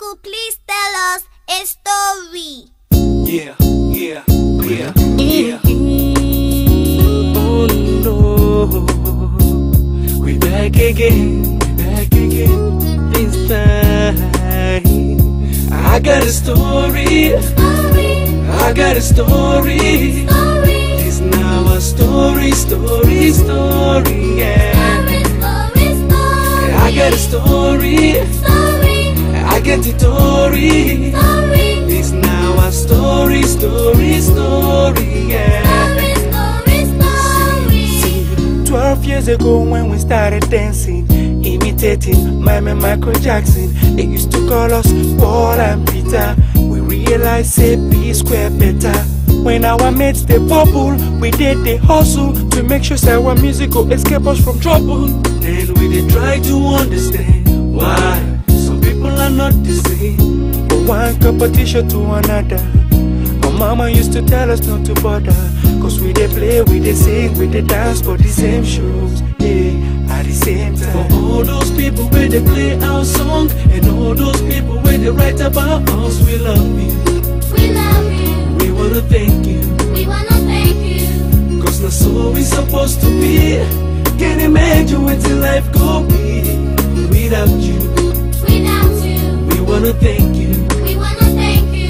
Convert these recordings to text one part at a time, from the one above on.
Uncle, please tell us a story. Yeah. Oh no, we back again this time. I got a story. I got a story. It's now a story, yeah. I got a story. I get the story. It's now a story, yeah. See, 12 years ago when we started dancing, imitating Mime and Michael Jackson, they used to call us Paul and Peter. We realized say P square better. When our mates they bubble, we did the hustle to make sure say our music will escape us from trouble. Then we did try to understand why some people are not the same, from one competition to another. My mama used to tell us not to bother, cause we dey play, we dey sing, we dey dance for the same shows, yeah, at the same time. For all those people where they play our song, and all those people where they write about us, we love you. We love you. We wanna thank you. We wanna thank you. Cause that's so we supposed to be. Can't imagine what your life go be without you. Without you. We wanna thank you. We wanna thank you.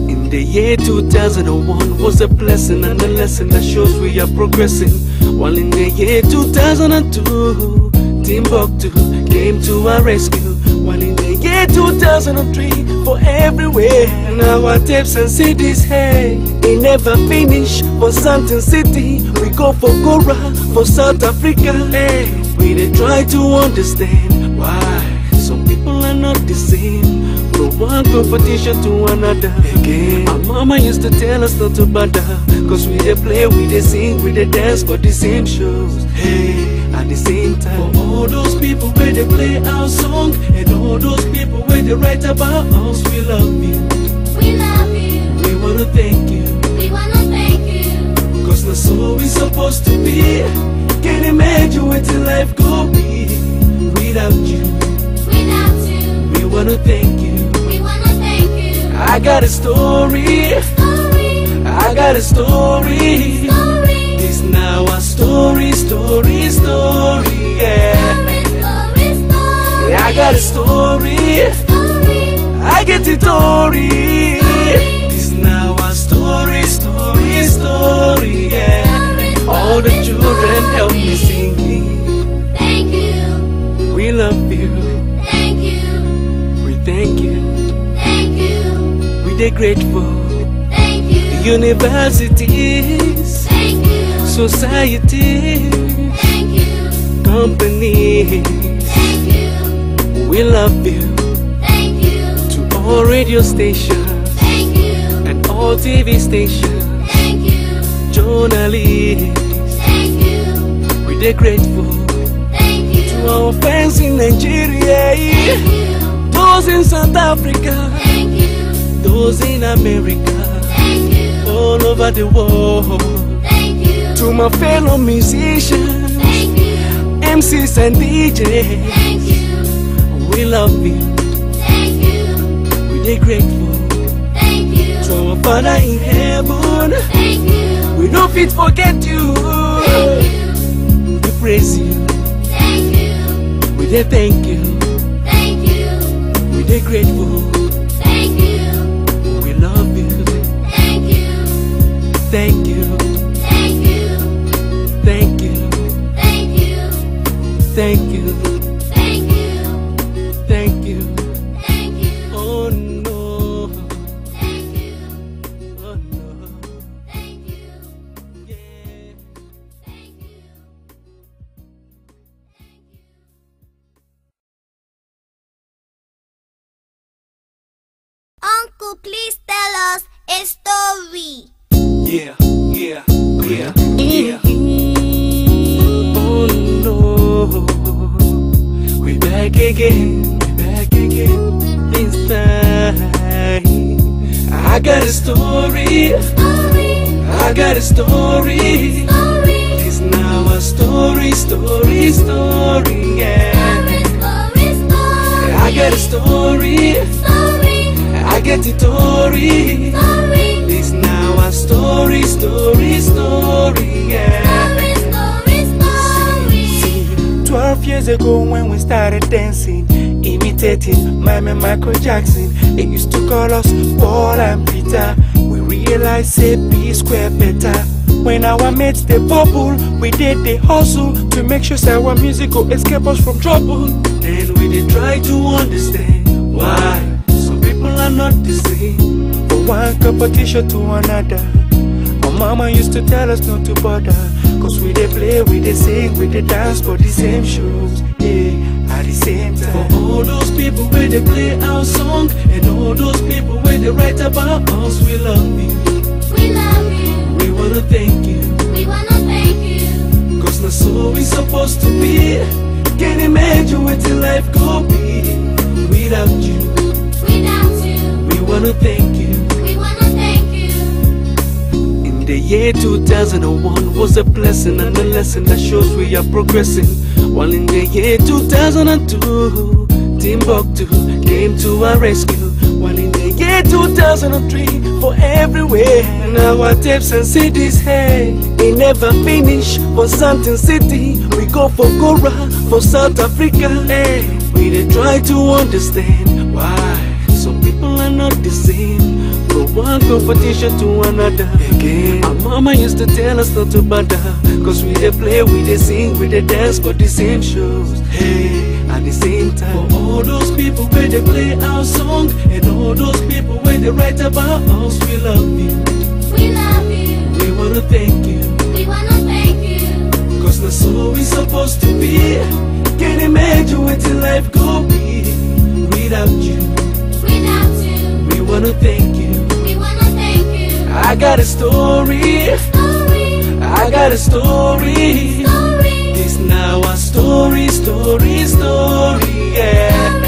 In the year 2001 was a blessing and a lesson that shows we are progressing. While in the year 2002, Timbuktu came to our rescue. While in the year 2003, for everywhere, now our tapes and CDs, hey, it never finish. For Santon City, we go for Gora, for South Africa, hey. We dey try to understand why some people are not the same, from one competition to another. Again, our mama used to tell us not to bother, cause we dey play, we dey sing, we dey dance for the same shows, hey, at the same time. For all those people where they play our song, and all those people where they write about us, we love you. We love you. We wanna thank you. We wanna thank you. Cause that's so we supposed to be. Can't imagine what your life go be without you. Without you. We wanna thank you. We wanna thank you. I got a story. I got a story. This now a story, yeah. I got a story. I get the story. This now a story, yeah. All the children help me singing. Thank you. We love you. Thank you. We thank you. Thank you. We dey grateful. Thank you. Universities, Thank you. society, Thank you. companies, Thank you. we love you. Thank you. To all radio stations Thank you. and all TV stations, Thank you. journalists, Thank you. we dey grateful. Thank you. To our fans in Nigeria, Thank you. those in South Africa, Thank you. those in America, Thank you. all over the world. Thank you. To my fellow musicians, Thank you. MCs and DJs, Thank you. we love you. Thank you. We dey grateful. Thank you. To our Father in heaven, Thank you. we don't fit forget you. Thank you. We praise you. Thank you. We dey thank you. Thank you. We dey grateful. Thank you. We love you. Thank you. Thank you. Thank you. Thank you. Thank you. Thank you. Thank you. Thank you. Thank you. Oh no. Thank you. Oh no. Thank you. Yeah. Thank you. Uncle, please tell us a story. Yeah. Oh no. We back again this time. I got a story. I got a story. It's now a story, yeah. I I got a story. I get the story. This now a story, yeah. See, 12 years ago when we started dancing, imitating Mime and Michael Jackson, they used to call us Paul and Peter. We realized say P square better. When our mates they bubble, we did the hustle to make sure that our music go escape us from trouble. Then we did try to understand why some people are not the same. From one competition to another, our mama used to tell us not to bother, cause we dey play, we dey sing, we dey dance for the same shows, yeah, at the same time. For all those people where they play our song, and all those people where they write about us, we love you. We love you. We wanna thank you. We wanna thank you. Cause that's so we supposed to be. Can't imagine what your life could be without you. Without you. We wanna thank you. We wanna thank you. In the year 2001 was a blessing and a lesson that shows we are progressing. While in the year 2002, Timbuktu came to our rescue. While in the year 2003, for everywhere, now our tapes and CDs, hey, they never finish. For Santon City, we go for Gora, for South Africa, hey. We dey try to understand why some people are not the same. From one competition to another, again, our mama used to tell us not to bother, cause we dey play, we dey sing, we dey dance for the same shows, hey, at the same time. For all those people where they play our song, and all those people where they write about us, we love you. We love you. We wanna thank you. We wanna thank you. Cause that's so we supposed to be. Can't imagine what your life could be without you. Without you. We wanna thank you. We wanna thank you. I got a story. I got a story. This now a story, yeah.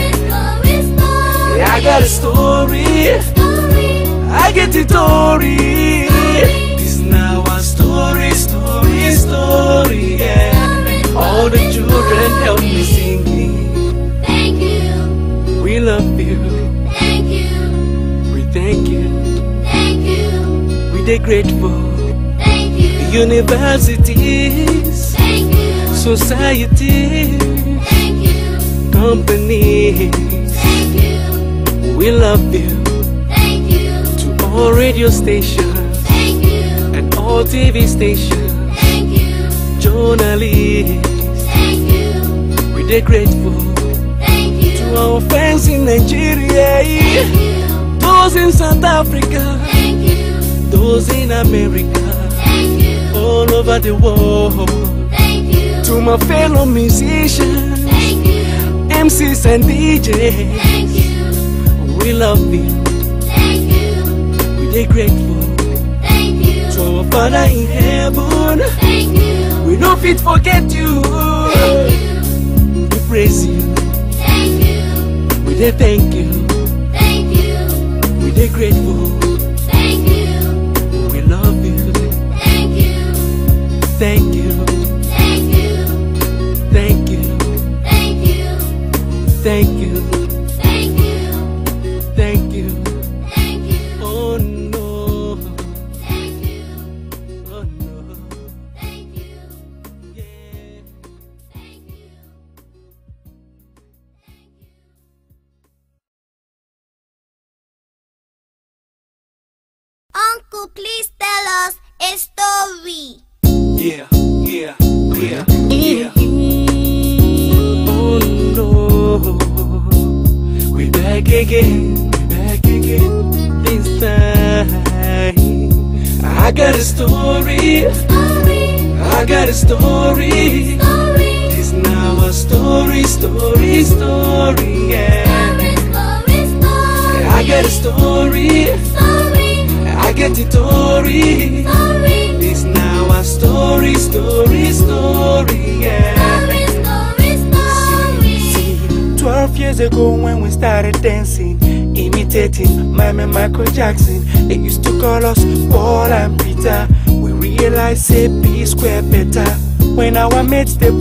I got a story. I get the story. This now a story, yeah. All the children help me singing. Thank you. We love you. Thank you. We thank you. Thank you. We dey grateful. Thank you. Universities, Thank you. society, Thank you. companies, Thank you. we love you. Thank you. To all radio stations Thank you. and all TV stations, Thank you. journalists, Thank you. we dey grateful. Thank you. To our fans in Nigeria, Thank you. those in South Africa, Thank you. those in America, Thank you. all over the world. Thank you. To my fellow musicians, Thank you. MCs and DJs, Thank you. we love you. Thank you. We dey grateful. Thank you. To our Father in heaven, Thank you. we don't fit forget you. Thank you. We praise you. Thank you. We dey thank you. Thank you. We dey grateful. Thank you. We love you. Thank you. Thank you. Thank you. Thank you. Thank you. Thank you. Thank you. Thank you. Thank you. Oh no. Thank you. Oh no. Thank you. Yeah. Thank you. Uncle, please tell us a story. Yeah. Yeah. Yeah. Yeah. Oh no. We back again. We back again. This time. I got a story. I got a story. This now a story, yeah. I got a story. I get the story. This now a story, yeah. See, 12 years ago when we started dancing, imitating Mime and Michael Jackson, they used to call us Paul and Peter. We realized say P square better. When our mates they